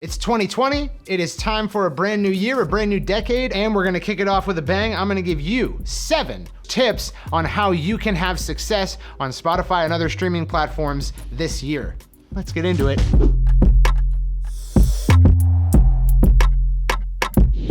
It's 2020, it is time for a brand new year, a brand new decade, and we're gonna kick it off with a bang. I'm gonna give you 7 tips on how you can have success on Spotify and other streaming platforms this year. Let's get into it.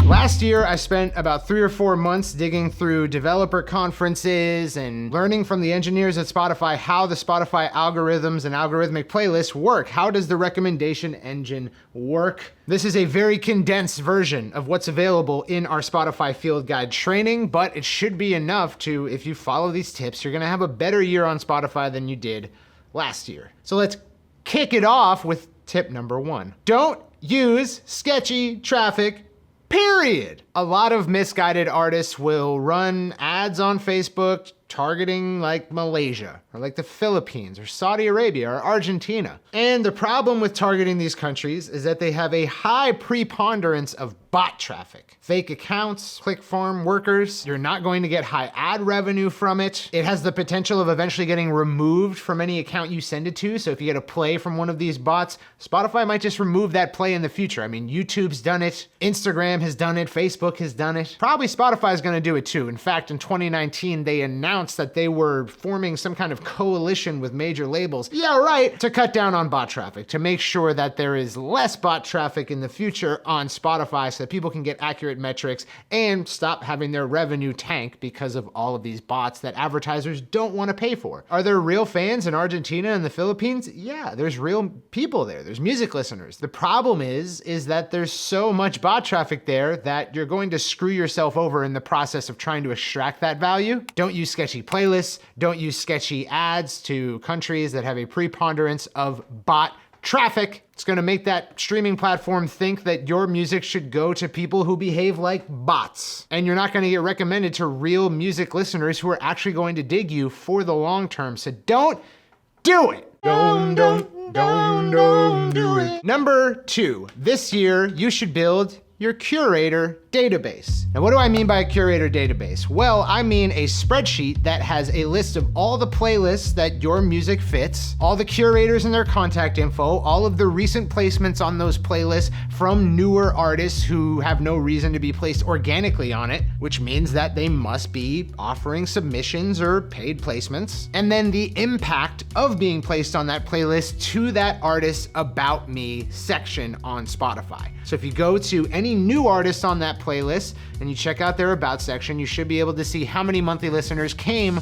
Last year, I spent about 3 or 4 months digging through developer conferences and learning from the engineers at Spotify how the Spotify algorithms and algorithmic playlists work. How does the recommendation engine work? This is a very condensed version of what's available in our Spotify Field Guide training, but it should be enough to, if you follow these tips, you're gonna have a better year on Spotify than you did last year. So let's kick it off with tip number 1. Don't use sketchy traffic, period. A lot of misguided artists will run ads on Facebook targeting like Malaysia or like the Philippines or Saudi Arabia or Argentina. And the problem with targeting these countries is that they have a high preponderance of bot traffic. Fake accounts, click farm workers. You're not going to get high ad revenue from it. It has the potential of eventually getting removed from any account you send it to. So if you get a play from one of these bots, Spotify might just remove that play in the future. I mean, YouTube's done it, Instagram has done it, Facebook has done it. Probably Spotify is going to do it too. In fact, in 2019, they announced that they were forming some kind of coalition with major labels. Yeah, right. To cut down on bot traffic, to make sure that there is less bot traffic in the future on Spotify so that people can get accurate metrics and stop having their revenue tank because of all of these bots that advertisers don't want to pay for. Are there real fans in Argentina and the Philippines? Yeah, there's real people there. There's music listeners. The problem is that there's so much bot traffic there that you're going to screw yourself over in the process of trying to extract that value. Don't use sketchy playlists. Don't use sketchy ads to countries that have a preponderance of bot traffic. It's going to make that streaming platform think that your music should go to people who behave like bots. And you're not going to get recommended to real music listeners who are actually going to dig you for the long term. So don't do it. Don't do it. Number 2, this year you should build your Curator database. Now, what do I mean by a Curator database? Well, I mean a spreadsheet that has a list of all the playlists that your music fits, all the curators and their contact info, all of the recent placements on those playlists from newer artists who have no reason to be placed organically on it, which means that they must be offering submissions or paid placements, and then the impact of being placed on that playlist to that artist's About Me section on Spotify. So if you go to any new artist on that playlist and you check out their About section, you should be able to see how many monthly listeners came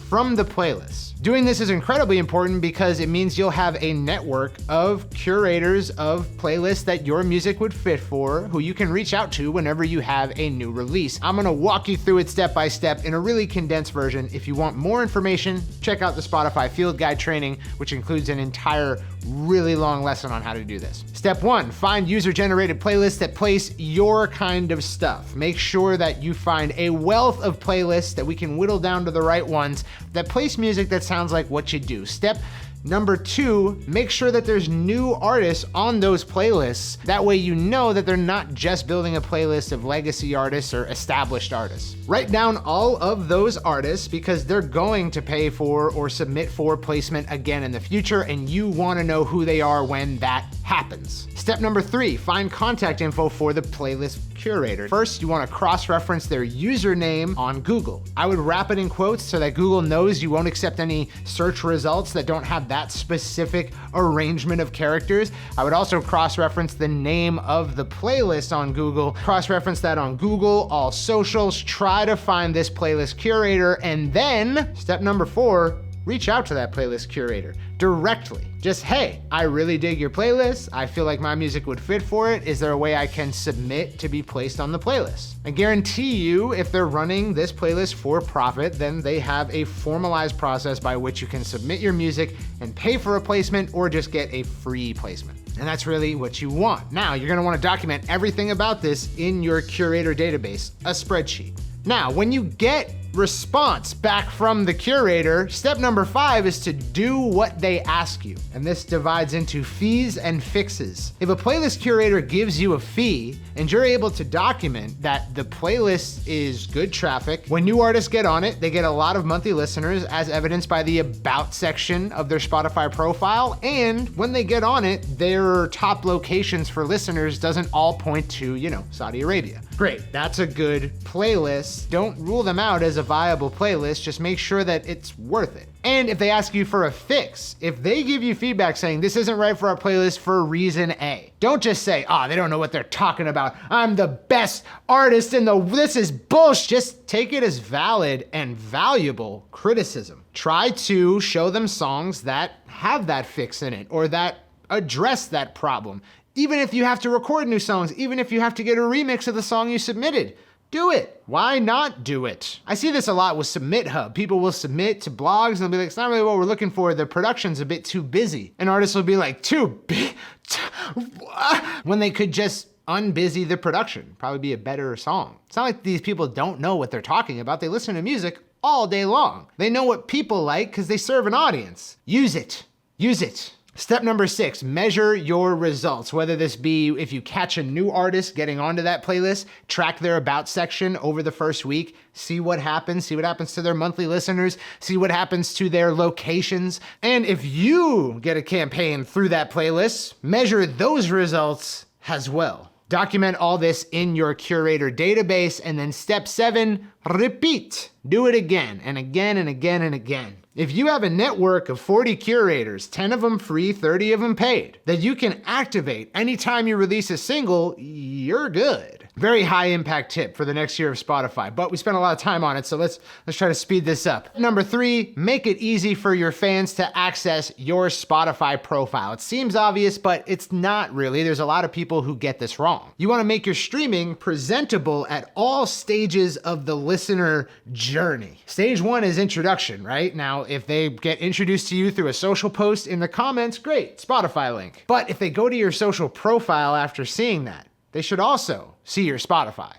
from the playlist. Doing this is incredibly important because it means you'll have a network of curators of playlists that your music would fit for, who you can reach out to whenever you have a new release. I'm gonna walk you through it step by step in a really condensed version. If you want more information, check out the Spotify Field Guide training, which includes an entire really long lesson on how to do this. Step 1, find user-generated playlists that place your kind of stuff. Make sure that you find a wealth of playlists that we can whittle down to the right ones that place music that sounds like what you do. Step number 2, make sure that there's new artists on those playlists. That way you know that they're not just building a playlist of legacy artists or established artists. Write down all of those artists because they're going to pay for or submit for placement again in the future, and you want to know who they are when that happens. Step number 3, find contact info for the playlist curator. First, you want to cross-reference their username on Google. I would wrap it in quotes so that Google knows you won't accept any search results that don't have that specific arrangement of characters. I would also cross-reference the name of the playlist on Google, cross-reference that on Google, all socials, try to find this playlist curator, and then step number 4, reach out to that playlist curator directly. Just, hey, I really dig your playlist. I feel like my music would fit for it. Is there a way I can submit to be placed on the playlist? I guarantee you, if they're running this playlist for profit, then they have a formalized process by which you can submit your music and pay for a placement or just get a free placement. And that's really what you want. Now, you're gonna wanna document everything about this in your Curator database, a spreadsheet. Now, when you get response back from the curator. Step number 5 is to do what they ask you. And this divides into fees and fixes. If a playlist curator gives you a fee and you're able to document that the playlist is good traffic, when new artists get on it, they get a lot of monthly listeners as evidenced by the about section of their Spotify profile. And when they get on it, their top locations for listeners doesn't all point to, Saudi Arabia. Great, that's a good playlist. Don't rule them out as a viable playlist, just make sure that it's worth it. And if they ask you for a fix, if they give you feedback saying this isn't right for our playlist for reason A, don't just say, they don't know what they're talking about. I'm the best artist this is bullshit. Just take it as valid and valuable criticism. Try to show them songs that have that fix in it or that address that problem. Even if you have to record new songs, even if you have to get a remix of the song you submitted, do it. Why not do it? I see this a lot with Submit Hub. People will submit to blogs and they'll be like, it's not really what we're looking for. The production's a bit too busy. And artists will be like, too busy? When they could just unbusy the production. Probably be a better song. It's not like these people don't know what they're talking about. They listen to music all day long. They know what people like because they serve an audience. Use it. Use it. Step number 6, measure your results. Whether this be if you catch a new artist getting onto that playlist, track their about section over the first week, see what happens to their monthly listeners, see what happens to their locations. And if you get a campaign through that playlist, measure those results as well. Document all this in your Curator database. And then step 7, repeat. Do it again and again and again and again. If you have a network of 40 curators, 10 of them free, 30 of them paid, that you can activate anytime you release a single, you're good. Very high impact tip for the next year of Spotify, but we spent a lot of time on it, so let's try to speed this up. Number 3, make it easy for your fans to access your Spotify profile. It seems obvious, but it's not really. There's a lot of people who get this wrong. You want to make your streaming presentable at all stages of the listener journey. Stage 1 is introduction, right? Now, if they get introduced to you through a social post in the comments, great, Spotify link. But if they go to your social profile after seeing that, they should also see your Spotify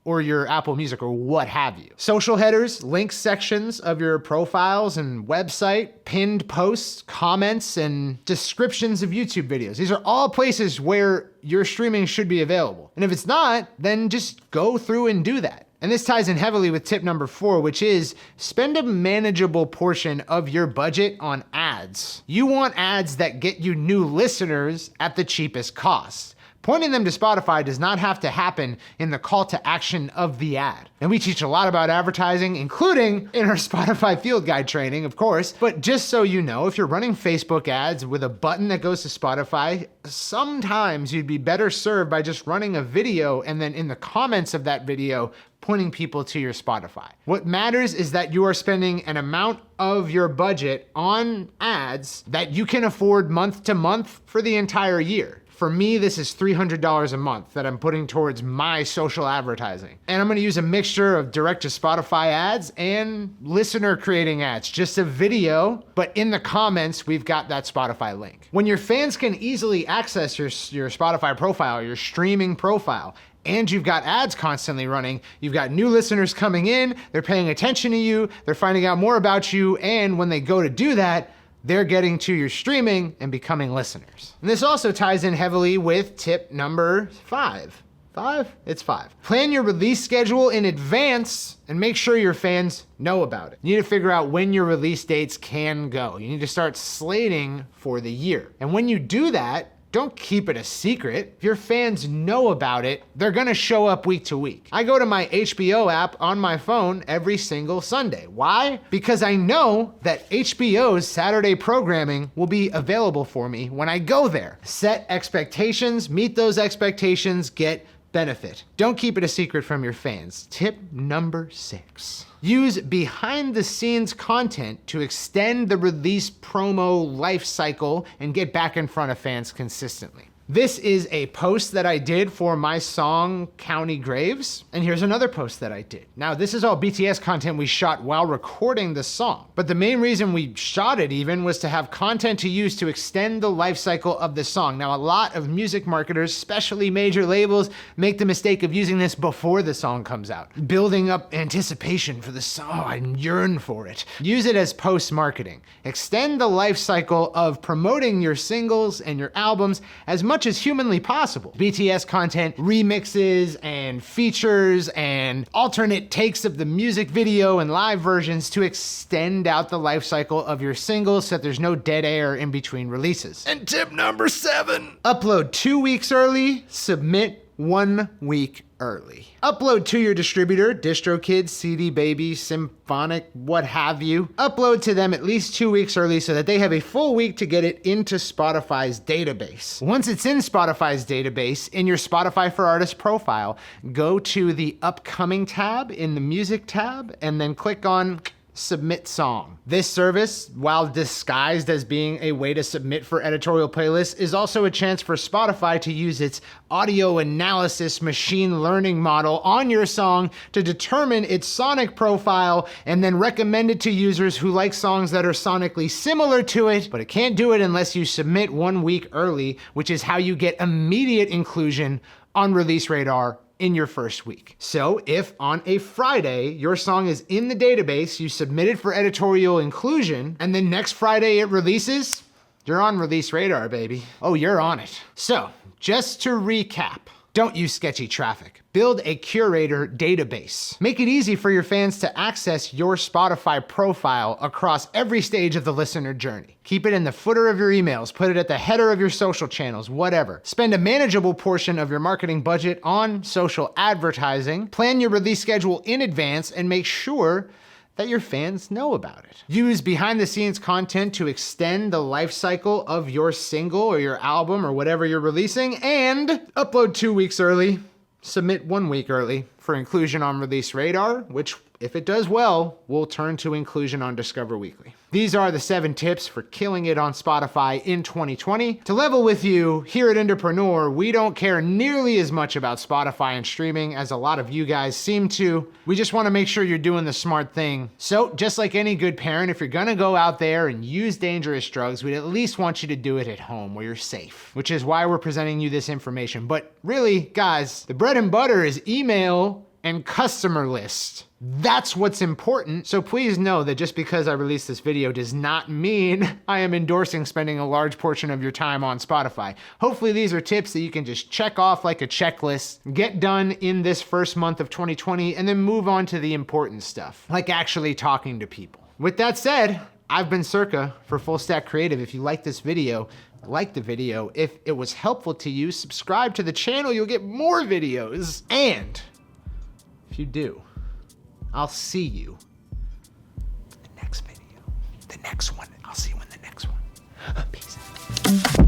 or your Apple Music or what have you. Social headers, links sections of your profiles and website, pinned posts, comments, and descriptions of YouTube videos. These are all places where your streaming should be available. And if it's not, then just go through and do that. And this ties in heavily with tip number 4, which is spend a manageable portion of your budget on ads. You want ads that get you new listeners at the cheapest cost. Pointing them to Spotify does not have to happen in the call to action of the ad. And we teach a lot about advertising, including in our Spotify field guide training, of course. But just so you know, if you're running Facebook ads with a button that goes to Spotify, sometimes you'd be better served by just running a video and then in the comments of that video, pointing people to your Spotify. What matters is that you are spending an amount of your budget on ads that you can afford month to month for the entire year. For me, this is $300 a month that I'm putting towards my social advertising. And I'm gonna use a mixture of direct to Spotify ads and listener creating ads, just a video, but in the comments, we've got that Spotify link. When your fans can easily access your Spotify profile, your streaming profile, and you've got ads constantly running, you've got new listeners coming in, they're paying attention to you, they're finding out more about you, and when they go to do that, they're getting to your streaming and becoming listeners. And this also ties in heavily with tip number 5. 5? It's 5. Plan your release schedule in advance and make sure your fans know about it. You need to figure out when your release dates can go. You need to start slating for the year. And when you do that, don't keep it a secret. If your fans know about it, they're gonna show up week to week. I go to my HBO app on my phone every single Sunday. Why? Because I know that HBO's Saturday programming will be available for me when I go there. Set expectations, meet those expectations, get benefit. Don't keep it a secret from your fans. Tip number 6. Use behind the scenes content to extend the release promo life cycle and get back in front of fans consistently. This is a post that I did for my song County Graves, and here's another post that I did. Now, this is all BTS content we shot while recording the song, but the main reason we shot it even was to have content to use to extend the life cycle of the song. Now, a lot of music marketers, especially major labels, make the mistake of using this before the song comes out, building up anticipation for the song. Oh, I yearn for it. Use it as post-marketing. Extend the life cycle of promoting your singles and your albums as much as humanly possible. BTS content, remixes and features and alternate takes of the music video and live versions to extend out the life cycle of your singles so that there's no dead air in between releases. And tip number 7, upload 2 weeks early, submit 1 week early. Upload to your distributor, DistroKid, CD Baby, Symphonic, what have you. Upload to them at least 2 weeks early so that they have a full week to get it into Spotify's database. Once it's in Spotify's database, in your Spotify for Artists profile, go to the Upcoming tab in the Music tab and then click on Submit Song. This service, while disguised as being a way to submit for editorial playlists, is also a chance for Spotify to use its audio analysis machine learning model on your song to determine its sonic profile and then recommend it to users who like songs that are sonically similar to it, but it can't do it unless you submit 1 week early, which is how you get immediate inclusion on Release Radar in your first week. So if on a Friday your song is in the database, you submit it for editorial inclusion, and then next Friday it releases, you're on Release Radar, baby. Oh, you're on it. So just to recap, don't use sketchy traffic. Build a Curator database. Make it easy for your fans to access your Spotify profile across every stage of the listener journey. Keep it in the footer of your emails, put it at the header of your social channels, whatever. Spend a manageable portion of your marketing budget on social advertising. Plan your release schedule in advance and make sure that your fans know about it. Use behind the scenes content to extend the life cycle of your single or your album or whatever you're releasing, and upload 2 weeks early, submit 1 week early for inclusion on Release Radar, which, if it does well, will turn to inclusion on Discover Weekly. These are the 7 tips for killing it on Spotify in 2020. To level with you, here at Entrepreneur, we don't care nearly as much about Spotify and streaming as a lot of you guys seem to. We just want to make sure you're doing the smart thing. So just like any good parent, if you're gonna go out there and use dangerous drugs, we'd at least want you to do it at home where you're safe, which is why we're presenting you this information. But really, guys, the bread and butter is email and customer list. That's what's important. So please know that just because I released this video does not mean I am endorsing spending a large portion of your time on Spotify. Hopefully these are tips that you can just check off like a checklist, get done in this first month of 2020, and then move on to the important stuff, like actually talking to people. With that said, I've been Circa for Full Stack Creative. If you like this video, like the video. If it was helpful to you, subscribe to the channel. You'll get more videos. And if you do, I'll see you in the next video. The next one. I'll see you in the next one. Peace.